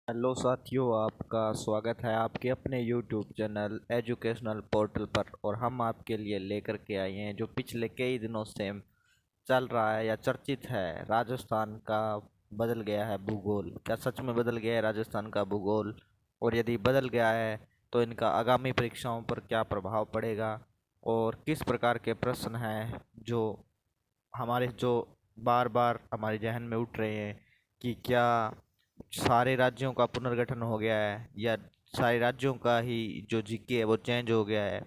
Hello साथियों, आपका स्वागत है आपके अपने YouTube चैनल एजुकेशनल पोर्टल पर। और हम आपके लिए लेकर के आए हैं जो पिछले कई दिनों से चल रहा है या चर्चित है। राजस्थान का बदल गया है भूगोल। क्या सच में बदल गया है राजस्थान का भूगोल? और यदि बदल गया है तो इनका आगामी परीक्षाओं पर क्या प्रभाव पड़ेगा? और किस प्रकार के प्रश्न हैं जो बार बार हमारे जहन में उठ रहे हैं कि क्या सारे राज्यों का पुनर्गठन हो गया है या सारे राज्यों का ही जो जीके है वो चेंज हो गया है?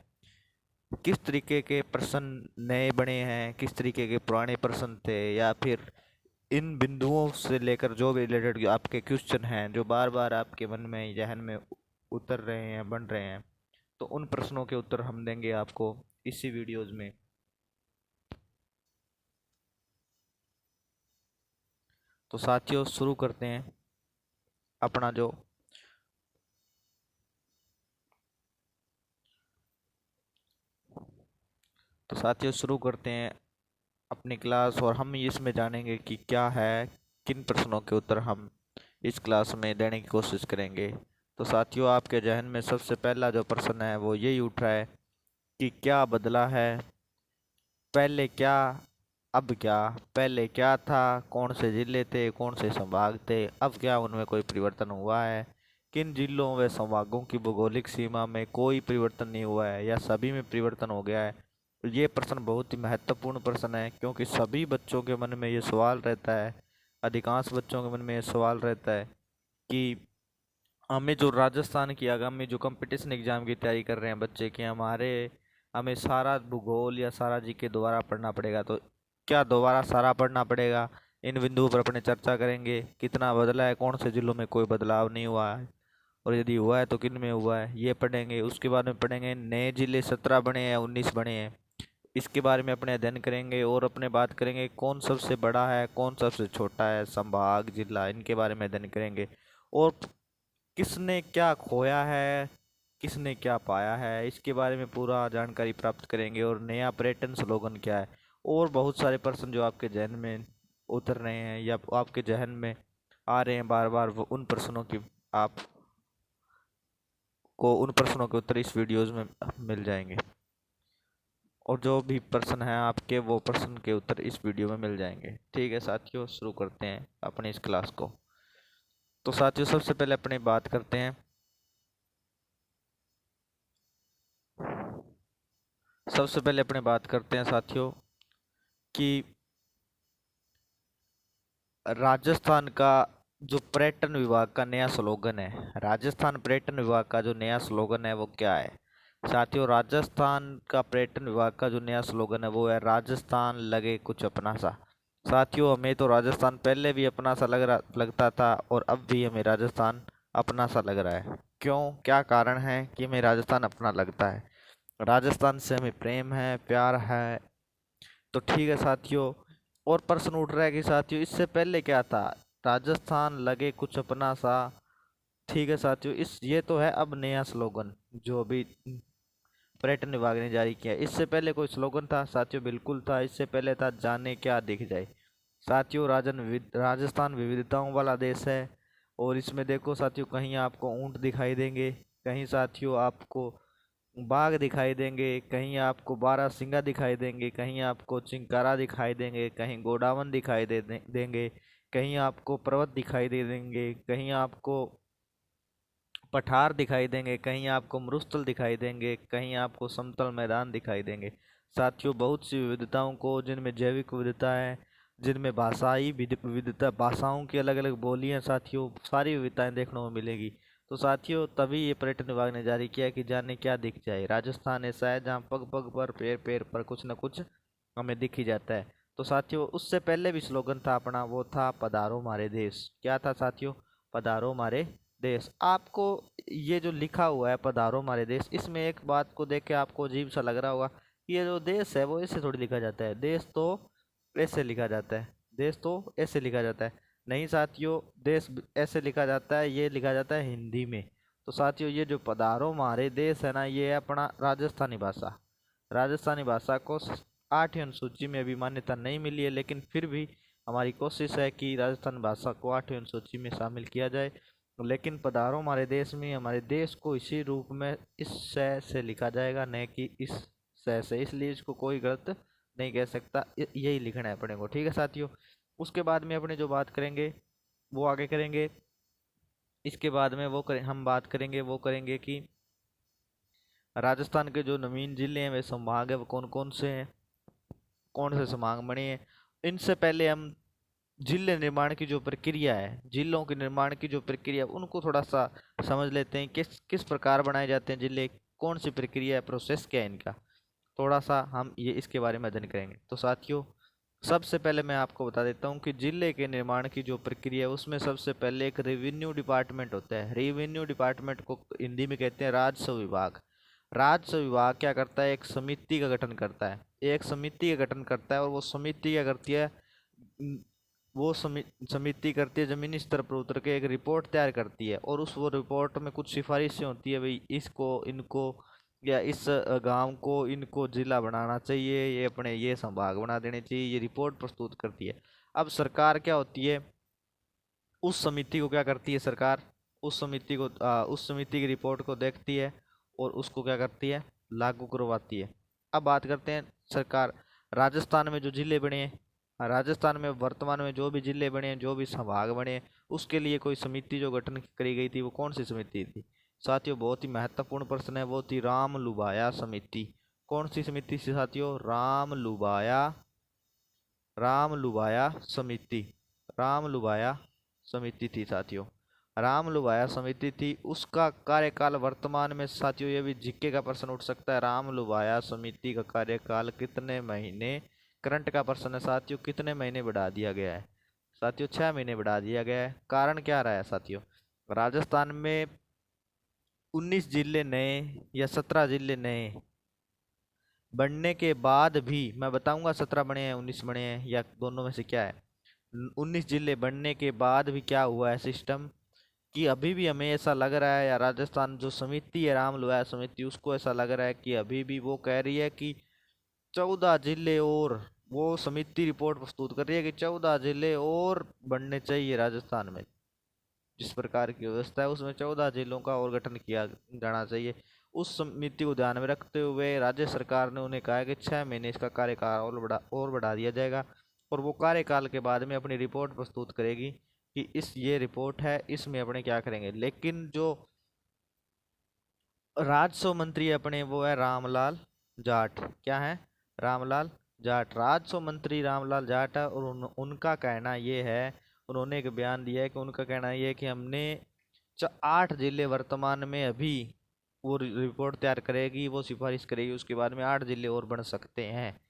किस तरीके के प्रश्न नए बने हैं, किस तरीके के पुराने प्रश्न थे, या फिर इन बिंदुओं से लेकर जो भी रिलेटेड आपके क्वेश्चन हैं जो बार बार आपके मन में जहन में उतर रहे हैं, बन रहे हैं, तो उन प्रश्नों के उत्तर हम देंगे आपको इसी वीडियोज में। तो साथियों, शुरू करते हैं अपना जो तो साथियों शुरू करते हैं अपनी क्लास, और हम इसमें जानेंगे कि क्या है, किन प्रश्नों के उत्तर हम इस क्लास में देने की कोशिश करेंगे। तो साथियों, आपके जहन में सबसे पहला जो प्रश्न है वो यही उठ रहा है कि क्या बदला है, पहले क्या, अब क्या। पहले क्या था, कौन से जिले थे, कौन से संभाग थे, अब क्या उनमें कोई परिवर्तन हुआ है? किन जिलों व संभागों की भौगोलिक सीमा में कोई परिवर्तन नहीं हुआ है या सभी में परिवर्तन हो गया है? तो ये प्रश्न बहुत ही महत्वपूर्ण प्रश्न है, क्योंकि सभी बच्चों के मन में ये सवाल रहता है, अधिकांश बच्चों के मन में ये सवाल रहता है कि हमें जो राजस्थान की आगामी जो कंपटीशन एग्जाम की तैयारी कर रहे हैं बच्चे कि हमें सारा भूगोल या सारा जीके दोबारा पढ़ना पड़ेगा। तो क्या दोबारा सारा पढ़ना पड़ेगा? इन बिंदुओं पर अपने चर्चा करेंगे। कितना बदला है, कौन से जिलों में कोई बदलाव नहीं हुआ है, और यदि हुआ है तो किन में हुआ है, ये पढ़ेंगे। उसके बाद में पढ़ेंगे नए जिले 17 बने हैं, 19 बने हैं, इसके बारे में अपने अध्ययन करेंगे। और अपने बात करेंगे कौन सबसे बड़ा है, कौन सबसे छोटा है, संभाग, जिला, इनके बारे में अध्ययन करेंगे। और किसने क्या खोया है, किसने क्या पाया है, इसके बारे में पूरा जानकारी प्राप्त करेंगे। और नया पर्यटन स्लोगन क्या है, और बहुत सारे प्रश्न जो आपके जहन में उतर रहे हैं या आपके जहन में आ रहे हैं बार बार, वो आप उन प्रश्नों के उत्तर इस वीडियोज में मिल जाएंगे। और जो भी प्रश्न है आपके, वो प्रश्न के उत्तर इस वीडियो में मिल जाएंगे। ठीक है साथियों, शुरू करते हैं अपनी इस क्लास को। तो साथियों, सबसे पहले अपने बात करते हैं साथियों कि राजस्थान का जो पर्यटन विभाग का नया स्लोगन है, राजस्थान पर्यटन विभाग का जो नया स्लोगन है वो क्या है? साथियों, राजस्थान का पर्यटन विभाग का जो नया स्लोगन है वो है राजस्थान लगे कुछ अपना सा। साथियों, हमें तो राजस्थान पहले भी अपना सा लगता था, और अब भी हमें राजस्थान अपना सा लग रहा है। क्यों, क्या कारण है कि हमें राजस्थान अपना लगता है? राजस्थान से हमें प्रेम है, प्यार है, तो ठीक है साथियों। और प्रश्न उठ रहा है कि साथियों इससे पहले क्या था? राजस्थान लगे कुछ अपना सा। ठीक है साथियों, इस ये तो है अब नया स्लोगन जो अभी पर्यटन विभाग ने जारी किया। इससे पहले कोई स्लोगन था साथियों? बिल्कुल था। इससे पहले था जाने क्या दिख जाए। साथियों, राजस्थान विविधताओं वाला देश है, और इसमें देखो साथियों, कहीं आपको ऊंट दिखाई देंगे, कहीं साथियों आपको बाघ दिखाई देंगे, कहीं आपको बारहसिंगा दिखाई देंगे, कहीं आपको चिंकारा दिखाई देंगे, कहीं गोडावन देंगे, कहीं आपको पर्वत दिखाई दे देंगे, कहीं आपको पठार दिखाई देंगे, कहीं आपको मरुस्थल दिखाई देंगे, कहीं आपको समतल मैदान दिखाई देंगे। साथियों, बहुत सी विविधताओं को, जिनमें जैविक विविधता है, जिनमें विविधता, भाषाओं की अलग अलग बोलियां, साथियों सारी विविधताएं देखने को मिलेगी। तो साथियों, तभी ये पर्यटन विभाग ने जारी किया कि जाने क्या दिख जाए। राजस्थान ऐसा है जहाँ पग पग पर, पैर पैर पर कुछ न कुछ हमें दिख ही जाता है। तो साथियों, उससे पहले भी स्लोगन था अपना, वो था पधारो मारे देश। क्या था साथियों? पधारो मारे देश। आपको ये जो लिखा हुआ है पधारो हमारे देश, इसमें एक बात को देख के आपको अजीब सा लग रहा होगा कि ये जो देश है वो ऐसे थोड़ी लिखा जाता है, देश तो ऐसे लिखा जाता है, देश तो ऐसे लिखा जाता है। नहीं साथियों, देश ऐसे लिखा जाता है, ये लिखा जाता है हिंदी में। तो साथियों, ये जो पधारो हमारे देश है ना, ये है अपना राजस्थानी भाषा। राजस्थानी भाषा को 8वीं अनुसूची में अभी मान्यता नहीं मिली है, लेकिन फिर भी हमारी कोशिश है कि राजस्थान भाषा को 8वीं अनुसूची में शामिल किया जाए। लेकिन पधारो हमारे देश में, हमारे देश को इसी रूप में इस से लिखा जाएगा, न कि इस से, इसलिए इसको कोई गलत नहीं कह सकता, यही लिखना है अपने को। ठीक है साथियों। उसके बाद में अपने जो बात करेंगे वो आगे करेंगे। इसके बाद में हम बात करेंगे वो करेंगे कि राजस्थान के जो नवीन जिले हैं वे संभाग है वो कौन कौन से हैं, कौन से संभाग बने हैं। इनसे पहले हम जिले निर्माण की जो प्रक्रिया है, जिलों के निर्माण की जो प्रक्रिया उनको थोड़ा सा समझ लेते हैं। किस किस प्रकार बनाए जाते हैं जिले, कौन सी प्रक्रिया है, प्रोसेस क्या है इनका, थोड़ा सा हम ये इसके बारे में अध्ययन करेंगे। तो साथियों, सबसे पहले मैं आपको बता देता हूँ कि जिले के निर्माण की जो प्रक्रिया है उसमें सबसे पहले एक रेवेन्यू डिपार्टमेंट होता है। रेवेन्यू डिपार्टमेंट को हिंदी में कहते हैं राजस्व विभाग। राजस्व विभाग क्या करता है, एक समिति का गठन करता है, एक समिति का गठन करता है। और वो समिति क्या करती है, वो समिति करती है जमीनी स्तर पर उतर के एक रिपोर्ट तैयार करती है। और उस वो रिपोर्ट में कुछ सिफारिशें होती है, भाई इसको इनको या इस गांव को इनको जिला बनाना चाहिए, ये अपने ये संभाग बना देने चाहिए, ये रिपोर्ट प्रस्तुत करती है। अब सरकार क्या होती है, उस समिति को क्या करती है सरकार, उस समिति की रिपोर्ट को देखती है और उसको क्या करती है, लागू करवाती है। अब बात करते हैं सरकार, राजस्थान में जो जिले बने हैं, राजस्थान में वर्तमान में जो भी जिले बने हैं, जो भी संभाग बने हैं, उसके लिए कोई समिति जो गठन करी गई थी वो कौन सी समिति थी साथियों। बहुत ही महत्वपूर्ण प्रश्न है, वो थी राम लुभाया समिति। कौन सी समिति थी साथियों, राम लुभाया समिति, राम लुभाया समिति थी साथियों, राम लुभाया समिति थी। उसका कार्यकाल वर्तमान में साथियों, ये भी जीके का प्रश्न उठ सकता है, राम लुभाया समिति का कार्यकाल कितने महीने, करंट का प्रश्न है साथियों, कितने महीने बढ़ा दिया गया है साथियों, 6 महीने बढ़ा दिया गया है। कारण क्या रहा है साथियों, राजस्थान में 19 जिले नए या 17 जिले नए बनने के बाद भी, मैं बताऊंगा 17 बने हैं 19 बने हैं या दोनों में से क्या है। 19 जिले बनने के बाद भी क्या हुआ है सिस्टम, कि अभी भी हमें ऐसा लग रहा है, या राजस्थान जो समिति है राम लुहाया समिति, उसको ऐसा लग रहा है कि अभी भी वो कह रही है कि 14 जिले और, वो समिति रिपोर्ट प्रस्तुत कर रही है कि 14 जिले और बनने चाहिए राजस्थान में। जिस प्रकार की व्यवस्था है उसमें 14 जिलों का और गठन किया जाना चाहिए। उस समिति को ध्यान में रखते हुए राज्य सरकार ने उन्हें कहा कि 6 महीने इसका कार्यकाल और बढ़ा दिया जाएगा। और वो कार्यकाल के बाद में अपनी रिपोर्ट प्रस्तुत करेगी कि ये रिपोर्ट है, इसमें अपने क्या करेंगे। लेकिन जो राजस्व मंत्री अपने वो है रामलाल जाट, क्या है, रामलाल जाट, राजस्व मंत्री रामलाल जाट है। और उनका कहना ये है, उन्होंने एक बयान दिया है कि उनका कहना ये है कि हमने 8 जिले वर्तमान में अभी, वो रिपोर्ट तैयार करेगी, वो सिफारिश करेगी, उसके बाद में 8 जिले और बन सकते हैं।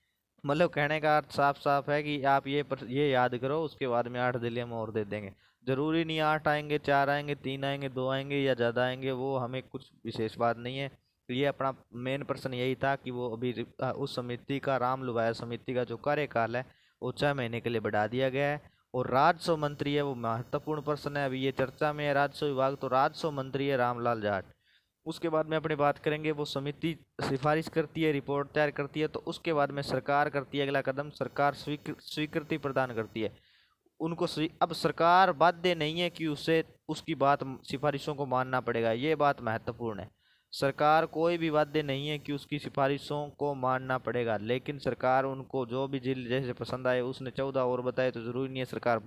मतलब कहने का अर्थ साफ साफ है कि आप ये याद करो, उसके बाद में 8 जिले हम और दे देंगे। जरूरी नहीं 8 आएंगे, 4 आएंगे, 3 आएंगे, 2 आएंगे या ज़्यादा आएंगे, वो हमें कुछ विशेष बात नहीं है। तो ये अपना मेन प्रश्न यही था कि वो अभी उस समिति का, राम लुभाया समिति का जो कार्यकाल है वो 6 महीने के लिए बढ़ा दिया गया है। और राजस्व मंत्री है वो महत्वपूर्ण प्रश्न है, अभी ये चर्चा में है राजस्व विभाग, तो राजस्व मंत्री है रामलाल जाट। उसके बाद में अपनी बात करेंगे, वो समिति सिफारिश करती है, रिपोर्ट तैयार करती है, तो उसके बाद में सरकार करती है अगला कदम, सरकार स्वीकृति प्रदान करती है उनको। अब सरकार बाध्य नहीं है कि उसे उसकी बात, सिफारिशों को मानना पड़ेगा, ये बात महत्वपूर्ण है। सरकार कोई भी बाध्य नहीं है कि उसकी सिफारिशों को मानना पड़ेगा, लेकिन सरकार उनको जो भी जिले जैसे पसंद आए, उसने 14 और बताए तो जरूरी नहीं है सरकार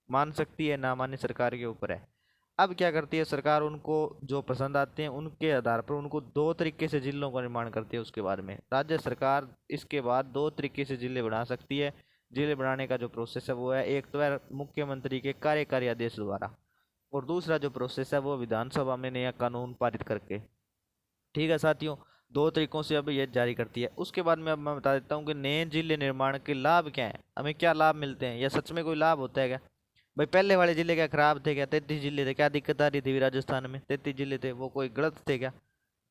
मान सकती है, ना माने सरकार के ऊपर है। अब क्या करती है सरकार, उनको जो पसंद आते हैं उनके आधार पर उनको 2 तरीके से जिलों का निर्माण करती है। उसके बाद में राज्य सरकार इसके बाद 2 तरीके से जिले बना सकती है। जिले बनाने का जो प्रोसेस है वो है, एक तो है मुख्यमंत्री के कार्यकारी आदेश द्वारा, और दूसरा जो प्रोसेस है वो विधानसभा में नया कानून पारित करके। ठीक है साथियों, 2 तरीकों से अब ये जारी करती है। उसके बाद में अब मैं बता देता हूँ कि नए जिले निर्माण के लाभ क्या हैं, हमें क्या लाभ मिलते हैं, या सच में कोई लाभ होता है क्या। भाई पहले वाले जिले क्या खराब थे क्या, 33 जिले थे, क्या दिक्कत आ रही थी राजस्थान में, 33 जिले थे, वो कोई गलत थे क्या,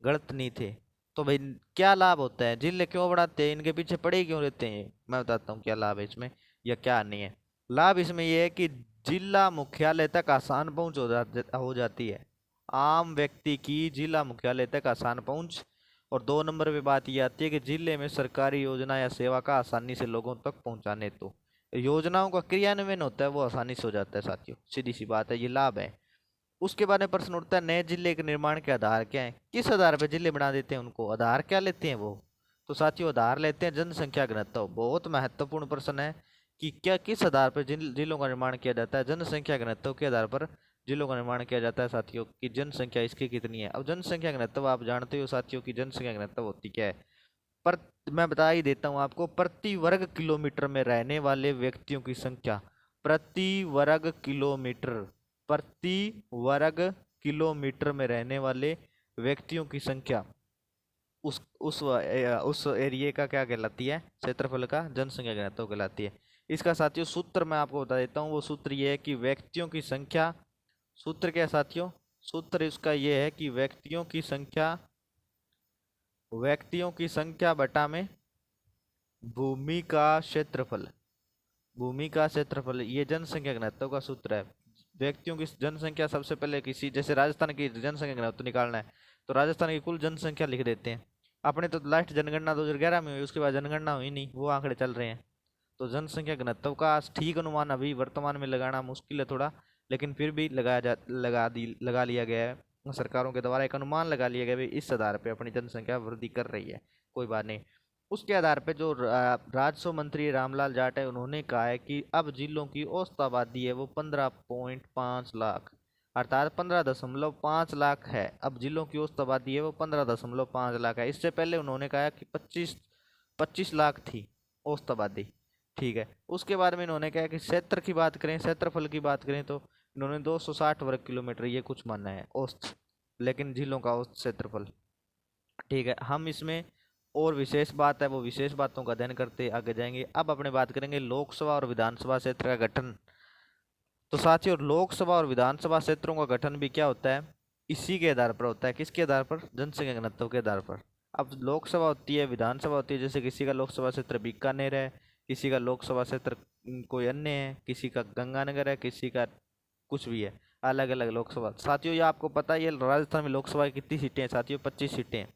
गलत नहीं थे। तो भाई क्या लाभ होता है, जिले क्यों बढ़ाते हैं, इनके पीछे पड़े क्यों रहते हैं, मैं बताता हूँ क्या लाभ है इसमें या क्या नहीं है। लाभ इसमें यह है कि जिला मुख्यालय तक आसान पहुंच हो जाती है, आम व्यक्ति की जिला मुख्यालय तक आसान पहुंच। और 2 नंबर पे बात यह आती है कि जिले में सरकारी योजना या सेवा का आसानी से लोगों तक पहुंचाने, तो योजनाओं का क्रियान्वयन होता है वो आसानी से हो जाता है साथियों, सीधी सी बात है, ये लाभ है। उसके बाद में प्रश्न उठता है नए जिले के निर्माण के आधार क्या है, किस आधार पर जिले बना देते हैं उनको, आधार क्या लेते हैं वो। तो साथियों आधार लेते हैं जनसंख्या घनत्व। बहुत महत्वपूर्ण प्रश्न है कि क्या किस आधार पर जिलों का निर्माण किया जाता है, जनसंख्या घनत्व के आधार पर जिलों का निर्माण किया जाता है साथियों, की जनसंख्या इसकी कितनी है। अब जनसंख्या घनत्व आप जानते हो साथियों की जनसंख्या घनत्व होती क्या है, पर मैं बता ही देता हूं आपको, प्रति वर्ग किलोमीटर में रहने वाले व्यक्तियों की संख्या, प्रति वर्ग किलोमीटर, प्रति वर्ग किलोमीटर में रहने वाले व्यक्तियों की संख्या उस एरिया का क्या कहलाती है, क्षेत्रफल का जनसंख्या घनत्व कहलाती है। इसका साथियों सूत्र मैं आपको बता देता हूँ, वो सूत्र ये है कि व्यक्तियों की संख्या, सूत्र क्या है साथियों, सूत्र इसका ये है कि व्यक्तियों की संख्या बटा में भूमि का क्षेत्रफल, भूमि का क्षेत्रफल, ये जनसंख्या घनत्व का सूत्र है। व्यक्तियों की जनसंख्या सबसे पहले किसी, जैसे राजस्थान की जनसंख्या घनत्व निकालना है तो राजस्थान की कुल जनसंख्या लिख देते हैं। अपने तो लास्ट जनगणना 2011 में हुई, उसके बाद जनगणना हुई नहीं, वो आंकड़े चल रहे हैं। तो जनसंख्या घनत्व का ठीक अनुमान अभी वर्तमान में लगाना मुश्किल है थोड़ा, लेकिन फिर भी लगा लिया गया है सरकारों के द्वारा, एक अनुमान लगा लिया गया है इस आधार पे अपनी जनसंख्या वृद्धि कर रही है, कोई बात नहीं। उसके आधार पे जो राजस्व मंत्री रामलाल जाट है, उन्होंने कहा है कि अब जिलों की औसत आबादी है वो 15.5 लाख, अर्थात 15.5 लाख है। अब जिलों की औसत आबादी है वो 15.5 लाख है। इससे पहले उन्होंने कहा कि 25 लाख थी औसत आबादी, ठीक है। उसके बाद में इन्होंने कहा कि क्षेत्र की बात करें, क्षेत्रफल की बात करें तो इन्होंने 260 वर्ग किलोमीटर ये कुछ माना है औसत, लेकिन जिलों का औसत क्षेत्रफल, ठीक है। हम इसमें और विशेष बात है वो विशेष बातों का अध्ययन करते आगे जाएंगे। अब अपने बात करेंगे लोकसभा और विधानसभा क्षेत्र का गठन। तो साथियों लोकसभा और विधानसभा क्षेत्रों का गठन भी क्या होता है, इसी के आधार पर होता है, किसके आधार पर, जनसंख्या घनत्व के आधार पर। अब लोकसभा होती है, विधानसभा होती है, जैसे किसी का लोकसभा क्षेत्र बीकानेर है, किसी का लोकसभा क्षेत्र कोई अन्य है, किसी का गंगानगर है, किसी का कुछ भी है, अलग अलग लोकसभा। साथियों ये आपको पता ही है राजस्थान में लोकसभा की कितनी सीटें हैं साथियों, 25 सीटें हैं।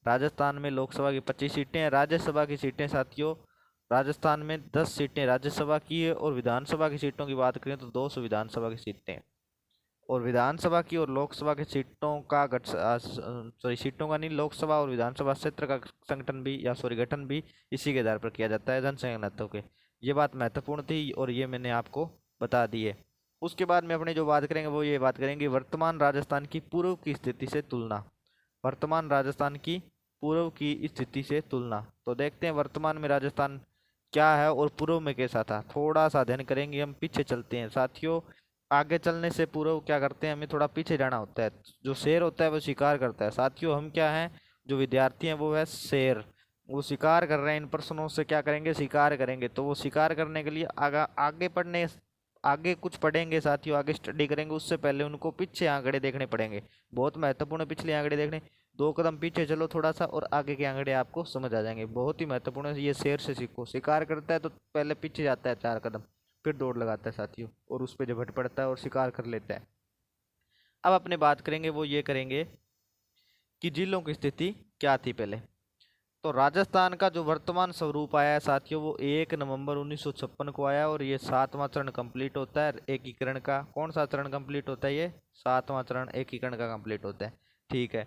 राजस्थान में लोकसभा की 25 सीटें हैं। राज्यसभा की सीटें साथियों, राजस्थान में 10 सीटें राज्यसभा की है, और विधानसभा की सीटों की बात करें तो 200 विधानसभा की सीटें हैं। और विधानसभा की और लोकसभा की सीटों का सीटों का नहीं, लोकसभा और विधानसभा क्षेत्र का संगठन भी गठन भी इसी के आधार पर किया जाता है, जनसंख्या घनत्व के। ये बात महत्वपूर्ण थी और ये मैंने आपको बता दी है। उसके बाद में अपने जो बात करेंगे वो ये बात करेंगे वर्तमान राजस्थान की पूर्व की स्थिति से तुलना, वर्तमान राजस्थान की पूर्व की स्थिति से तुलना। तो देखते हैं वर्तमान में राजस्थान क्या है और पूर्व में कैसा था, थोड़ा सा अध्ययन करेंगे। हम पीछे चलते हैं साथियों, आगे चलने से पूर्व क्या करते हैं, हमें थोड़ा पीछे जाना होता है। जो शेर होता है वो शिकार करता है साथियों, हम क्या हैं, जो विद्यार्थी हैं वो है शेर, वो शिकार कर रहे हैं। इन प्रश्नों से क्या करेंगे, शिकार करेंगे। तो वो शिकार करने के लिए आगे कुछ पढ़ेंगे साथियों, आगे स्टडी करेंगे, उससे पहले उनको पीछे आंकड़े देखने पड़ेंगे। बहुत महत्वपूर्ण है पिछले आंकड़े देखने। 2 कदम पीछे चलो थोड़ा सा और आगे के आंकड़े आपको समझ आ जाएंगे, बहुत ही महत्वपूर्ण है। ये शेर से सीखो, शिकार करता है तो पहले पीछे जाता है 4 कदम, फिर दौड़ लगाता है साथियों, और उस पर झपट पड़ता है और शिकार कर लेता है। अब अपने बात करेंगे वो ये करेंगे कि जिलों की स्थिति क्या थी पहले। तो राजस्थान का जो वर्तमान स्वरूप आया है साथियों वो 1 नवंबर 1956 को आया, और ये 7वां चरण कंप्लीट होता है एकीकरण का। कौन सा चरण कंप्लीट होता है, ये 7वां चरण एकीकरण का कंप्लीट होता है, ठीक है।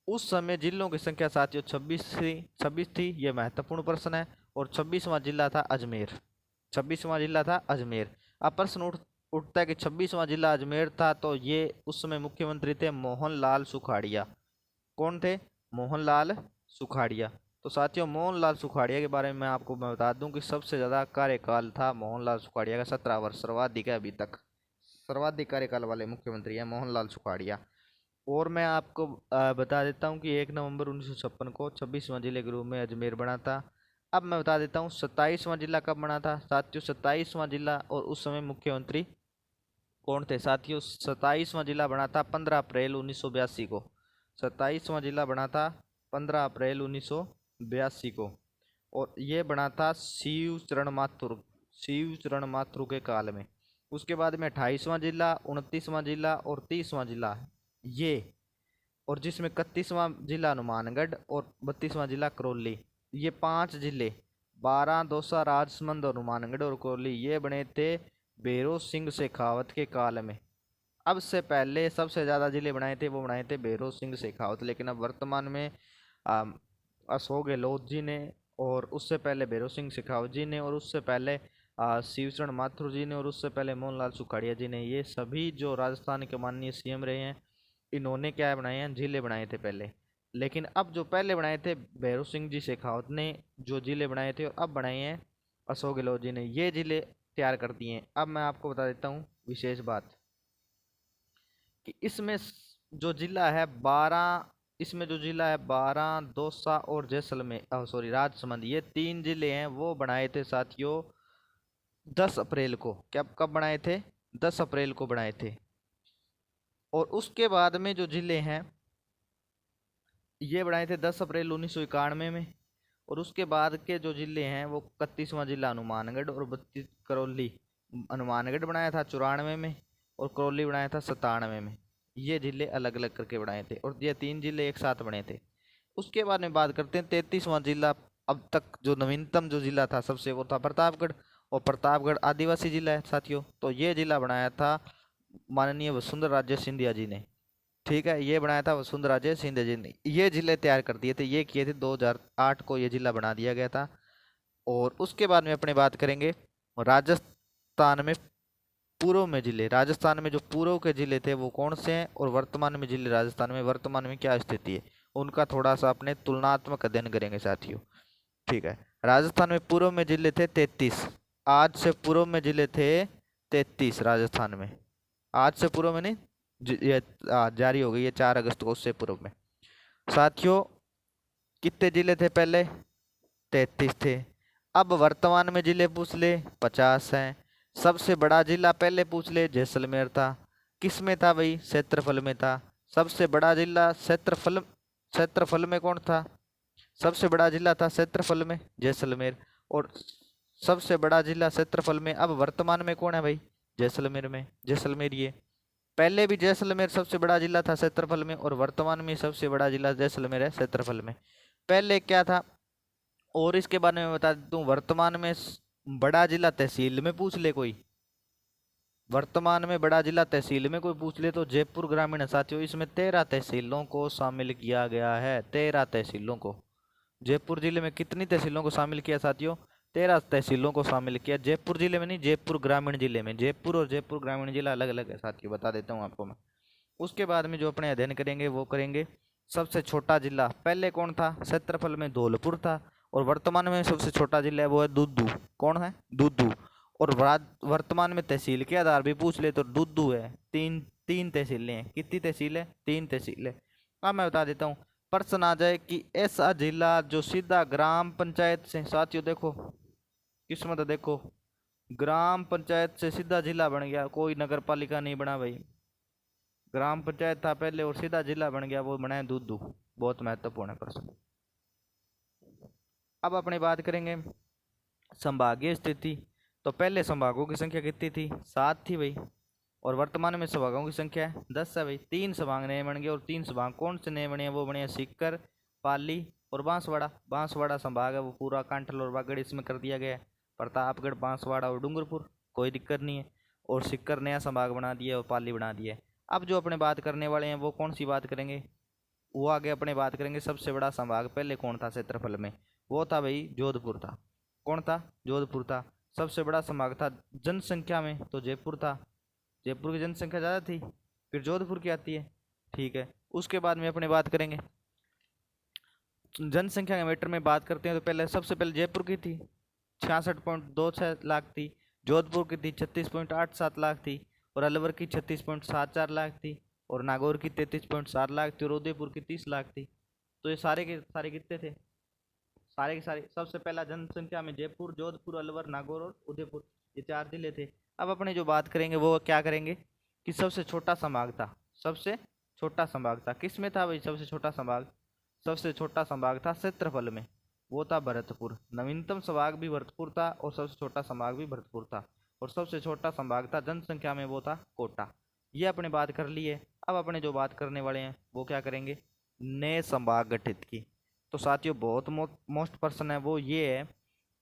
उस समय जिलों की संख्या साथियों 26 थी, ये महत्वपूर्ण प्रश्न है। और 26वां जिला था अजमेर, 26वां जिला था अजमेर। अब प्रश्न उठता है कि 26वां जिला अजमेर था, तो ये उस समय मुख्यमंत्री थे मोहनलाल सुखाड़िया। कौन थे, मोहनलाल सुखाड़िया। तो साथियों मोहनलाल सुखाड़िया के बारे में मैं आपको बता दूं कि सबसे ज़्यादा कार्यकाल था मोहनलाल सुखाड़िया का, 17 वर्ष, सर्वाधिक है अभी तक, सर्वाधिक कार्यकाल वाले मुख्यमंत्री हैं मोहनलाल सुखाड़िया। और मैं आपको बता देता हूं कि 1 नवंबर 1956 को 26वां जिले के रूप में अजमेर बना था। अब मैं बता देता हूं 27वां जिला कब बना था साथियों, 27वां जिला, और उस समय मुख्यमंत्री कौन थे साथियों, 27वां जिला बना था 15 अप्रैल 1982 को, 27वां जिला बना था 15 अप्रैल 1982 को। और ये बना था शिव चरण माथुर के काल में। उसके बाद में 28वां जिला, 29वां जिला और 30वां जिला ये, और जिसमें 31वां जिला हनुमानगढ़ और 32वां जिला करौली, ये 5 जिले, 12, दौसा, राजसमंद और हनुमानगढ़ और करौली, ये बने थे भैरों सिंह शेखावत के काल में, अब से पहले सबसे ज़्यादा जिले बनाए थे वो बनाए थे भैरों सिंह शेखावत, लेकिन अब वर्तमान में अम, अशोक गहलोत जी ने, और उससे पहले भैरों सिंह शेखावत जी ने, और उससे पहले शिवचरण माथुर जी ने, और उससे पहले मोहनलाल सुखाड़िया जी ने, ये सभी जो राजस्थान के माननीय सीएम रहे हैं, इन्होंने क्या बनाए हैं, जिले बनाए थे पहले। लेकिन अब जो पहले बनाए थे भैरों सिंह जी शेखावत ने जो जिले बनाए थे, और अब बनाए हैं अशोक गहलोत जी ने, ये जिले तैयार कर दिए हैं। अब मैं आपको बता देता हूँ विशेष बात कि इसमें जो जिला है 12, इसमें जो जिला है 12, दौसा और जैसलमेर, सॉरी राजसमंद, ये 3 जिले हैं वो बनाए थे साथियों 10 अप्रैल को। क्या कब बनाए थे? 10 अप्रैल को बनाए थे। और उसके बाद में जो जिले हैं ये बनाए थे 10 अप्रैल 1991 में। और उसके बाद के जो जिले हैं वो 31वां जिला हनुमानगढ़ और 32 करौली। हनुमानगढ़ बनाया था 94 में, और करौली बनाया था 97 में। ये जिले अलग अलग करके बनाए थे, और ये 3 जिले एक साथ बने थे। उसके बाद में बात करते हैं 33वां जिला। अब तक जो नवीनतम जो जिला था सबसे, वो था प्रतापगढ़। और प्रतापगढ़ आदिवासी जिला है साथियों। तो ये जिला बनाया था माननीय वसुंधरा राजे सिंधिया जी ने। ठीक है, ये बनाया था वसुंधरा राजे सिंधिया जी ने। ये जिले तैयार कर दिए थे, ये किए थे 2008 को, ये जिला बना दिया गया था। और उसके बाद में अपने बात करेंगे राजस्थान में पूर्व में जिले। राजस्थान में जो पूर्व के जिले थे वो कौन से हैं, और वर्तमान में जिले राजस्थान में वर्तमान में क्या स्थिति है, उनका थोड़ा सा अपने तुलनात्मक अध्ययन करेंगे साथियों। ठीक है, राजस्थान में पूर्व में जिले थे 33। आज से पूर्व में जिले थे 33 राजस्थान में। आज से पूर्व में नहीं, ये जारी हो गई है 4 अगस्त को, उससे पूर्व में। साथियों कितने जिले थे पहले? 33 थे। अब वर्तमान में जिले पूछ ले, 50 हैं। सबसे बड़ा जिला पहले पूछ ले, जैसलमेर था। किस में था भाई? क्षेत्रफल में था। सबसे बड़ा जिला क्षेत्रफल, क्षेत्रफल में कौन था? सबसे बड़ा जिला था क्षेत्रफल में जैसलमेर। और सबसे बड़ा जिला क्षेत्रफल में अब वर्तमान में कौन है भाई? जैसलमेर में, जैसलमेर। ये पहले भी जैसलमेर सबसे बड़ा जिला था क्षेत्रफल में, और वर्तमान में सबसे बड़ा जिला जैसलमेर है क्षेत्रफल में। पहले क्या था, और इसके बारे में बता देता हूँ। वर्तमान में बड़ा जिला तहसील में पूछ ले कोई, वर्तमान में बड़ा जिला तहसील में कोई पूछ ले तो जयपुर ग्रामीण है साथियों। इसमें 13 तहसीलों को शामिल किया गया है, 13 तहसीलों को। जयपुर जिले में कितनी तहसीलों को शामिल किया साथियों? 13 तहसीलों को शामिल किया। जयपुर जिले में नहीं, जयपुर ग्रामीण जिले में। जयपुर और जयपुर ग्रामीण जिला अलग अलग है साथियों, बता देता हूँ आपको मैं। उसके बाद में जो अपने अध्ययन करेंगे वो करेंगे सबसे छोटा जिला। पहले कौन था? क्षेत्रफल में धौलपुर था। और वर्तमान में सबसे छोटा जिला है वो है दूदू। कौन है? दूदू। और वर्तमान में तहसील के आधार भी पूछ ले तो दूदू है। तीन तीन तहसीलें हैं। कितनी तहसील है? 3 तहसीलें। अब मैं बता देता हूँ, प्रश्न आ जाए कि ऐसा जिला जो सीधा ग्राम पंचायत से, साथियों देखो किस्मत, देखो ग्राम पंचायत से सीधा जिला बन गया, कोई नगर पालिका नहीं बना भाई। ग्राम पंचायत था पहले और सीधा जिला बन गया, वो बनाया दूदू। बहुत महत्वपूर्ण है प्रश्न। अब अपनी बात करेंगे संभागीय स्थिति। तो पहले संभागों की संख्या कितनी थी? 7 थी भाई। और वर्तमान में संभागों की संख्या है 10 है भाई। 3 संभाग नए बन गए, और 3 संभाग कौन से नए बने हैं? वो बने हैं सीकर, पाली और बांसवाड़ा। बांसवाड़ा संभाग है वो पूरा कांठल और बागड़ इसमें कर दिया गया है। प्रतापगढ़, बांसवाड़ा और डूंगरपुर कोई दिक्कत नहीं है। और सीकर नया संभाग बना दिया और पाली बना दिया है। अब जो अपने बात करने वाले हैं वो कौन सी बात करेंगे? वो आगे अपने बात करेंगे सबसे बड़ा संभाग पहले कौन था क्षेत्रफल में? वो था भाई जोधपुर था। कौन था? जोधपुर था। सबसे बड़ा संभाग था जनसंख्या में तो जयपुर था। जयपुर की जनसंख्या ज़्यादा थी, फिर जोधपुर की आती है। ठीक है, उसके बाद में अपने बात करेंगे जनसंख्या के मैटर में बात करते हैं तो पहले सबसे पहले जयपुर की थी 66.26 लाख थी। जोधपुर की थी 36.87 लाख थी। और अलवर की 36.74 लाख थी। और नागौर की 33.7 लाख थी। और उदयपुर की 30 लाख थी। तो ये सारे के सारे कितने थे? सारे के सारे सबसे पहला जनसंख्या में जयपुर, जोधपुर, अलवर, नागौर और उदयपुर, ये 4 जिले थे। अब अपने जो बात करेंगे वो क्या करेंगे कि सबसे छोटा संभाग था। सबसे छोटा संभाग था किस में था भाई? सबसे छोटा संभाग, सबसे छोटा संभाग था क्षेत्रफल में, वो था भरतपुर। नवीनतम संभाग भी भरतपुर था और सबसे छोटा संभाग भी भरतपुर था। और सबसे छोटा संभाग था जनसंख्या में, वो था कोटा। ये अपने बात कर लिए। अब अपने जो बात करने वाले हैं वो क्या करेंगे? नए संभाग गठित की। तो साथियों बहुत मोस्ट प्रश्न है वो ये है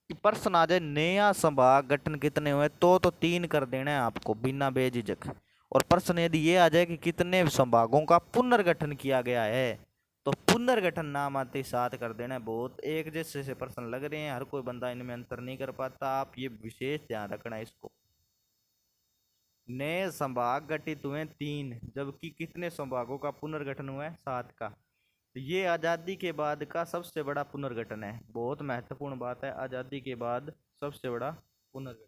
कि प्रश्न आ जाए नया संभाग गठन कितने हुए, तो 3 कर देना है आपको बिना बेझिझक। और प्रश्न यदि ये आ जाए कि कितने संभागों का पुनर्गठन किया गया है, तो पुनर्गठन नाम आते ही साथ कर देना है। बहुत एक जैसे से प्रश्न लग रहे हैं, हर कोई बंदा इनमें अंतर नहीं कर पाता, आप ये विशेष ध्यान रखना है इसको। नए संभाग गठित हुए 3, जबकि कितने संभागों का पुनर्गठन हुआ है? 7 का। ये आज़ादी के बाद का सबसे बड़ा पुनर्गठन है, बहुत महत्वपूर्ण बात है, आज़ादी के बाद सबसे बड़ा पुनर्गठन।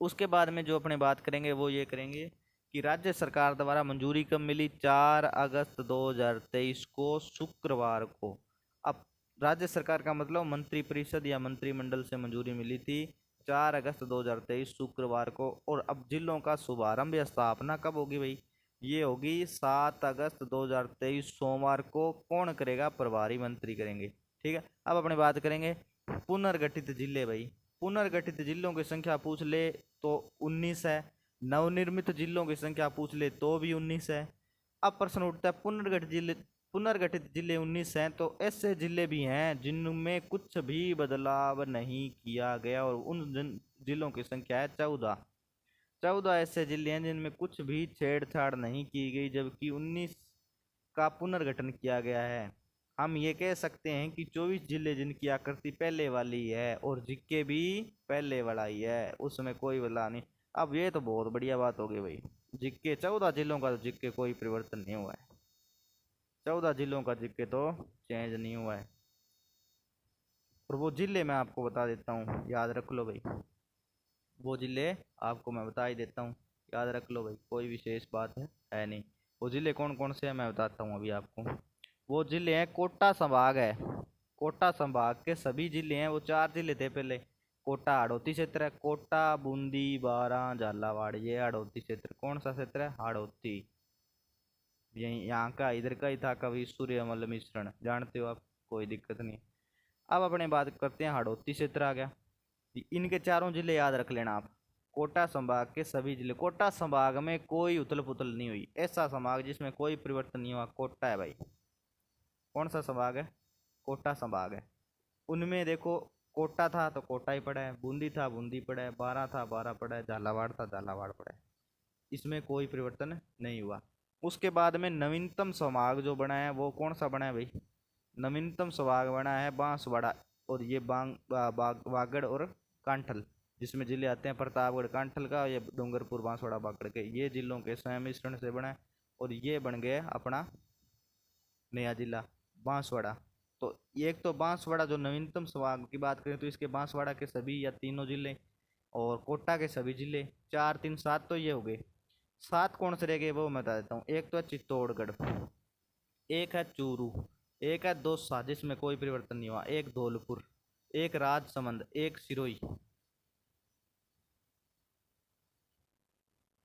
उसके बाद में जो अपने बात करेंगे वो ये करेंगे कि राज्य सरकार द्वारा मंजूरी कब मिली? 4 अगस्त 2023 को, शुक्रवार को। अब राज्य सरकार का मतलब मंत्रिपरिषद या मंत्रिमंडल से मंजूरी मिली थी 4 अगस्त 2023 शुक्रवार को। और अब जिलों का शुभारंभ या स्थापना कब होगी भाई? ये होगी 7 अगस्त 2023 सोमवार को। कौन करेगा? प्रभारी मंत्री करेंगे। ठीक है, अब अपने बात करेंगे पुनर्गठित जिले। भाई पुनर्गठित जिलों की संख्या पूछ ले तो 19 है, नवनिर्मित जिलों की संख्या पूछ ले तो भी 19 है। अब प्रश्न उठता है पुनर्गठित जिले 19 हैं, तो ऐसे जिले भी हैं जिनमें कुछ भी बदलाव नहीं किया गया, और उन जिलों की संख्या है 14। 14 ऐसे जिले हैं जिनमें कुछ भी छेड़छाड़ नहीं की गई, जबकि 19 का पुनर्गठन किया गया है। हम ये कह सकते हैं कि 24 जिले जिनकी आकृति पहले वाली है और जिक्के भी पहले वाला ही है, उसमें कोई बदलाव नहीं। अब ये तो बहुत बढ़िया बात हो गई भाई, जिक्के 14 जिलों का, तो जिक्के कोई परिवर्तन नहीं हुआ है, 14 जिलों का जिक्के तो चेंज नहीं हुआ है। और वो जिले मैं आपको बता देता हूँ, याद रख लो भाई, वो जिले आपको मैं बता ही देता हूँ, याद रख लो भाई, कोई विशेष बात है नहीं। वो जिले कौन कौन से हैं मैं बताता हूँ अभी आपको। वो जिले हैं, कोटा संभाग है, कोटा संभाग के सभी जिले हैं, वो 4 जिले थे पहले। कोटा हाड़ौती क्षेत्र है, कोटा, बूंदी, बारां, झालावाड़, ये हाड़ौती क्षेत्र। कौन सा क्षेत्र है? हाड़ौती। यही यहाँ का, इधर का ही था कवि सूर्यमल मिश्रण, जानते हो आप, कोई दिक्कत नहीं। अब अपने बात करते हैं, हाड़ौती क्षेत्र आ गया। इनके चारों जिले याद रख लेना आप, कोटा संभाग के सभी जिले। कोटा संभाग में कोई उथल पुथल नहीं हुई, ऐसा संभाग जिसमें कोई परिवर्तन नहीं हुआ कोटा है भाई। कौन सा संभाग है? कोटा संभाग है। उनमें देखो, कोटा था तो कोटा ही पड़ा है, बूंदी था बूंदी पड़ा है, बारां था बारां पड़ा है, झालावाड़ था झालावाड़ पड़ा है, इसमें कोई परिवर्तन नहीं हुआ। उसके बाद में नवीनतम संभाग जो बना है वो कौन सा बना है भाई? नवीनतम संभाग बना है बांसवाड़ा, और ये वागड़ और कांठल, जिसमें जिले आते हैं प्रतापगढ़ कांठल का, ये डूंगरपुर बांसवाड़ा बागड़ के, ये जिलों के सम्मिश्रण से बना है, और ये बन गया अपना नया जिला बांसवाड़ा। तो एक तो बांसवाड़ा जो नवीनतम संभाग की बात करें तो इसके बांसवाड़ा के सभी या तीनों जिले, और कोटा के सभी जिले, 4 3 7 तो ये हो गए। 7 कौन से रह गए वो मैं बता देता हूँ। एक तो है चित्तौड़गढ़, एक है चूरू, एक है दौसा जिसमें कोई परिवर्तन नहीं हुआ, एक धौलपुर, एक राजसमंद, एक सिरोही।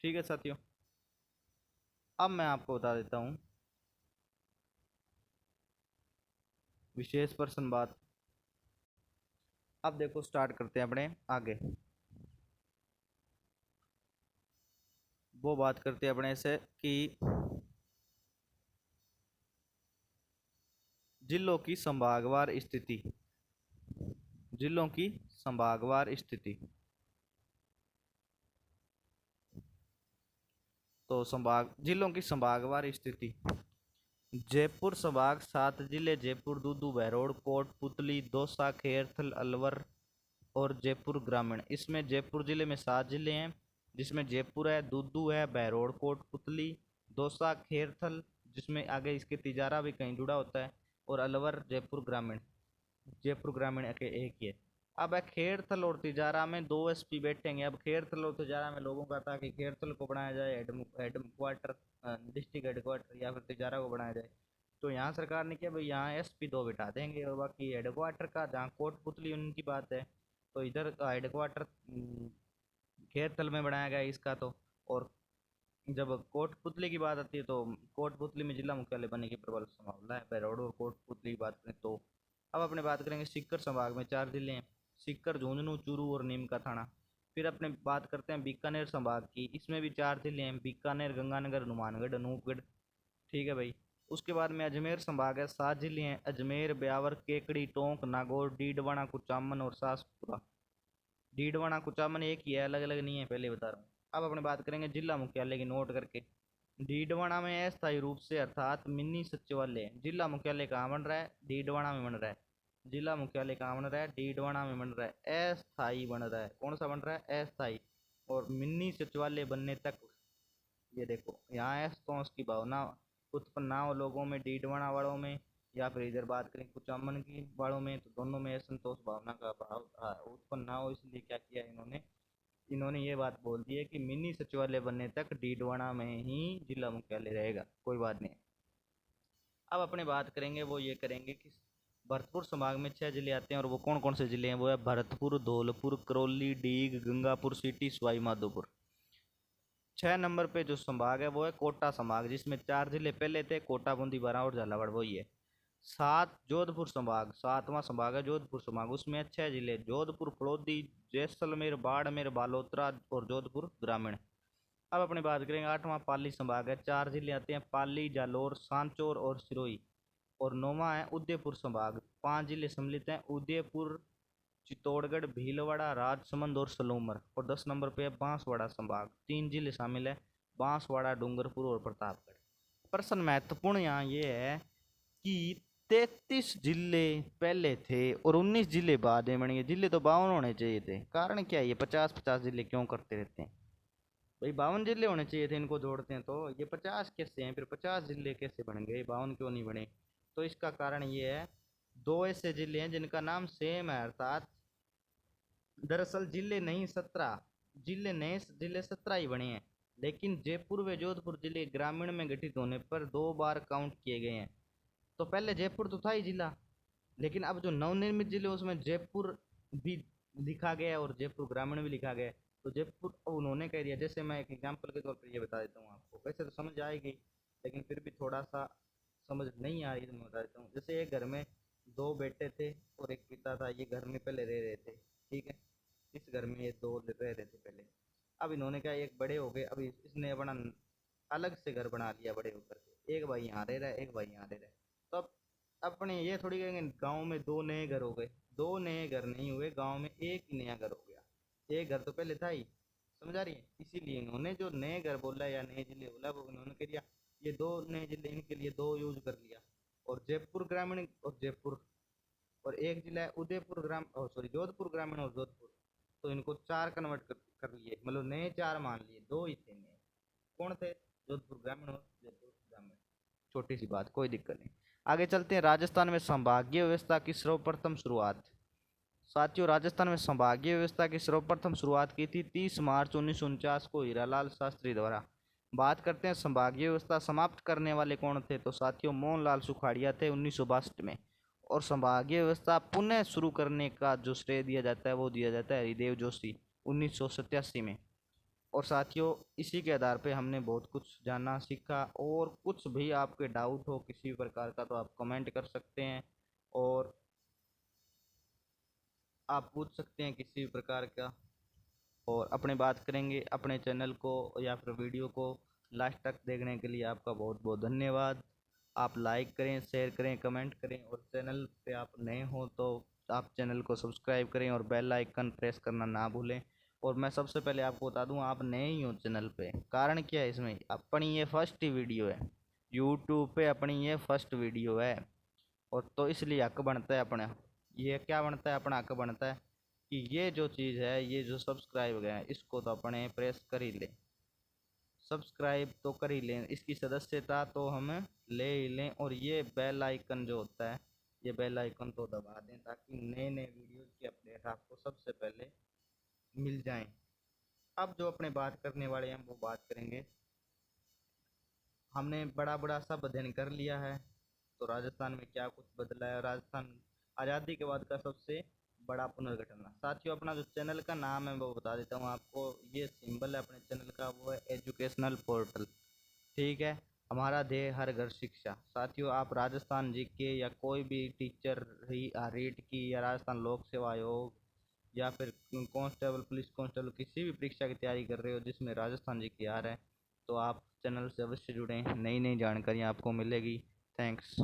ठीक है साथियों, अब मैं आपको बता देता हूँ विशेष प्रश्न बात। अब देखो स्टार्ट करते हैं अपने आगे, वो बात करते हैं अपने से कि जिलों की संभागवार स्थिति, जिलों की संभागवार स्थिति। तो संभाग, जिलों की संभागवार स्थिति, जयपुर संभाग 7 जिले, जयपुर, दूदू, बहरोड, कोटपुतली, दौसा, खेरथल, अलवर और जयपुर ग्रामीण। इसमें जयपुर जिले में 7 जिले हैं, जिसमें जयपुर है, दूदू है, बहरोड, कोटपुतली, दौसा, खेरथल, जिसमें आगे इसके तिजारा भी कहीं जुड़ा होता है, और अलवर जयपुर ग्रामीण। जयपुर ग्रामीण के एक ही है। अब खेरथल और तिजारा में 2 एसपी बैठेंगे। अब खेरथल और तिजारा में लोगों का था कि खेरथल को बनाया जाए हेड क्वार्टर, डिस्ट्रिक्ट हेडक्वार्टर, या फिर तिजारा को बनाया जाए। तो यहाँ सरकार ने किया भाई, यहाँ एसपी 2 बिठा देंगे, और बाकी हेडक्वार्टर का जहाँ कोटपुतली उनकी बात है, तो इधर का हेडक्वार्टर खेरथल में बनाया गया इसका। तो और जब कोटपुतली की बात आती है तो कोटपुतली में जिला मुख्यालय बनने की प्रबल संभावना है। बहरौड़ और कोटपुतली की बात करें तो। अब अपने बात करेंगे सीकर संभाग में 4 जिले हैं, सीकर, झुंझुनू, चूरू और नीम का थाना। फिर अपने बात करते हैं बीकानेर संभाग की, इसमें भी 4 जिले हैं, बीकानेर, गंगानगर, हनुमानगढ़, अनूपगढ़। ठीक है भाई। उसके बाद में अजमेर संभाग है, 7 जिले हैं, अजमेर, ब्यावर, केकड़ी, टोंक, नागौर, डीडवाना, कुचामन और सासपुरा। डीडवाना कुचामन एक ही है, अलग अलग नहीं है, पहले बता रहा हूँ। अब अपने बात करेंगे जिला मुख्यालय की, नोट करके। डीडवाना में अस्थायी रूप से अर्थात मिनी सचिवालय। जिला मुख्यालय कहाँ बन रहा है? डीडवाना में बन रहा है। जिला मुख्यालय कहाँ बन रहा है? डीडवाना में बन रहा है। अस्थायी बन रहा है। कौन सा बन रहा है? अस्थायी। और मिनी सचिवालय बनने तक, ये देखो यहाँ असंतोष की भावना उत्पन्न ना हो लोगों में, डीडवाना वालों में, या फिर इधर बात करें कुचामन की वालों में, तो दोनों में असंतोष भावना का भाव उत्पन्न ना हो, इसलिए क्या किया इन्होंने, इन्होंने ये बात बोल दी है कि मिनी सचिवालय बनने तक डीडवाना में ही जिला मुख्यालय रहेगा। कोई बात नहीं। अब अपने बात करेंगे, वो ये करेंगे कि भरतपुर संभाग में 6 जिले आते हैं, और वो कौन कौन से जिले हैं? वो है भरतपुर, धौलपुर, करौली, डीग, गंगापुर सिटी, सवाई माधोपुर। 6 नंबर पे जो संभाग है वो है कोटा संभाग, जिसमें 4 जिले पहले थे, कोटा, बूंदी, बारां और झालावाड़, वही है। 7 जोधपुर संभाग, 7वां संभाग है जोधपुर संभाग, उसमें 6 जिले, जोधपुर, फलौदी, जैसलमेर, बाड़मेर, बालोतरा और जोधपुर ग्रामीण। अब अपने बात करेंगे 8वां पाली संभाग है, 4 जिले आते हैं, पाली, जालौर, सांचौर और सिरोही। और 9वां है उदयपुर संभाग, 5 जिले सम्मिलित हैं, उदयपुर, चित्तौड़गढ़, भीलवाड़ा, राजसमंद और सलूमर। और 10 नंबर पे है बांसवाड़ा संभाग, 3 जिले शामिल है, बांसवाड़ा, डूंगरपुर और प्रतापगढ़। प्रश्न महत्वपूर्ण यहाँ ये है कि 33 जिले पहले थे और 19 जिले बाद में बन गए। जिले तो 52 होने चाहिए थे, कारण क्या है ये 50-50 जिले क्यों करते रहते हैं? भाई 52 जिले होने चाहिए थे, इनको जोड़ते हैं तो ये 50 कैसे हैं? फिर 50 जिले कैसे बन गए, 52 क्यों नहीं बने? तो इसका कारण ये है, दो ऐसे जिले हैं जिनका नाम सेम है, अर्थात दरअसल जिले नहीं 17, जिले नए जिले 17 ही बने हैं, लेकिन जयपुर व जोधपुर जिले ग्रामीण में गठित होने पर 2 बार काउंट किए गए हैं। तो पहले जयपुर तो था ही जिला, लेकिन अब जो नवनिर्मित जिले उसमें जयपुर भी लिखा गया है और जयपुर ग्रामीण भी लिखा गया है। तो जयपुर अब उन्होंने कह दिया, जैसे मैं एक एग्जांपल के तौर पर ये बता देता हूँ आपको, वैसे तो समझ आएगी, लेकिन फिर भी थोड़ा सा समझ नहीं आ रही तो मैं बता देता हूँ। जैसे एक घर में 2 बेटे थे और एक पिता था, ये घर में पहले रह रहे थे, ठीक है, इस घर में ये 2 रह रहे थे पहले। अब इन्होंने क्या, एक बड़े हो गए, अब इसने अपना अलग से घर बना लिया बड़े होकर के, एक भाई यहाँ रह रहा है, एक भाई यहाँ रह रहा है। तो अब अपने ये थोड़ी कहेंगे गांव में 2 नए घर हो गए, 2 नए घर नहीं हुए, गांव में एक ही नया घर हो गया, एक घर तो पहले था ही। समझ आ रही है? इसीलिए इन्होंने जो नए घर बोला या नए जिले बोला, वो इन्होंने कह दिया ये 2 नए जिले, इनके लिए 2 यूज कर लिया। और जयपुर ग्रामीण और जयपुर, और एक जिला है उदयपुर ग्राम, सॉरी जोधपुर ग्रामीण और जोधपुर, तो इनको 4 कन्वर्ट कर लिए, मतलब नए 4 मान लिए, 2 ही थे नए। कौन थे? जोधपुर ग्रामीण और जयपुर ग्रामीण। छोटी सी बात, कोई दिक्कत नहीं। आगे चलते हैं। राजस्थान में संभागीय व्यवस्था की सर्वप्रथम शुरुआत। साथियों, राजस्थान में संभागीय व्यवस्था की सर्वप्रथम शुरुआत की थी 30 मार्च 1949 को हीरालाल शास्त्री द्वारा। बात करते हैं संभागीय व्यवस्था समाप्त करने वाले कौन थे, तो साथियों मोहनलाल सुखाड़िया थे 1962 में। और संभागीय व्यवस्था पुनः शुरू करने का जो श्रेय दिया जाता है वो दिया जाता है हरिदेव जोशी 1987 में। और साथियों, इसी के आधार पे हमने बहुत कुछ जाना सीखा, और कुछ भी आपके डाउट हो किसी भी प्रकार का तो आप कमेंट कर सकते हैं, और आप पूछ सकते हैं किसी भी प्रकार का। और अपने बात करेंगे, अपने चैनल को या फिर वीडियो को लास्ट तक देखने के लिए आपका बहुत बहुत धन्यवाद। आप लाइक करें, शेयर करें, कमेंट करें, और चैनल पे आप नए हो तो आप चैनल को सब्सक्राइब करें और बेल आइकन प्रेस करना ना भूलें। और मैं सबसे पहले आपको बता दूं, आप नए ही हो चैनल पे, कारण क्या है, इसमें अपनी ये फर्स्ट ही वीडियो है, यूट्यूब पे अपनी ये फर्स्ट वीडियो है, और तो इसलिए हक बनता है अपना, ये क्या बनता है, अपना हक बनता है कि ये जो चीज़ है, ये जो सब्सक्राइब है, इसको तो अपने प्रेस कर ही लें, सब्सक्राइब तो कर ही लें, इसकी सदस्यता तो हम ले ही लें, और ये बेल आइकन जो होता है, ये बेल आइकन तो दबा दें, ताकि नए नए वीडियोज़ की अपडेट आपको सबसे पहले मिल जाएं। अब जो अपने बात करने वाले हैं वो बात करेंगे, हमने बड़ा बड़ा सब अध्ययन कर लिया है, तो राजस्थान में क्या कुछ बदला है, राजस्थान आज़ादी के बाद का सबसे बड़ा पुनर्गठन। साथियों, अपना जो चैनल का नाम है वो बता देता हूँ आपको, ये सिंबल है अपने चैनल का, वो है एजुकेशनल पोर्टल, ठीक है। हमारा ध्येय हर घर शिक्षा। साथियों, आप राजस्थान जीके या कोई भी टीचर रीट की, या राजस्थान लोक सेवा आयोग, या फिर कांस्टेबल, पुलिस कांस्टेबल, किसी भी परीक्षा की तैयारी कर रहे हो जिसमें राजस्थान जीके आ रहा है, तो आप चैनल से अवश्य जुड़ें, नई नई जानकारियाँ आपको मिलेगी। थैंक्स।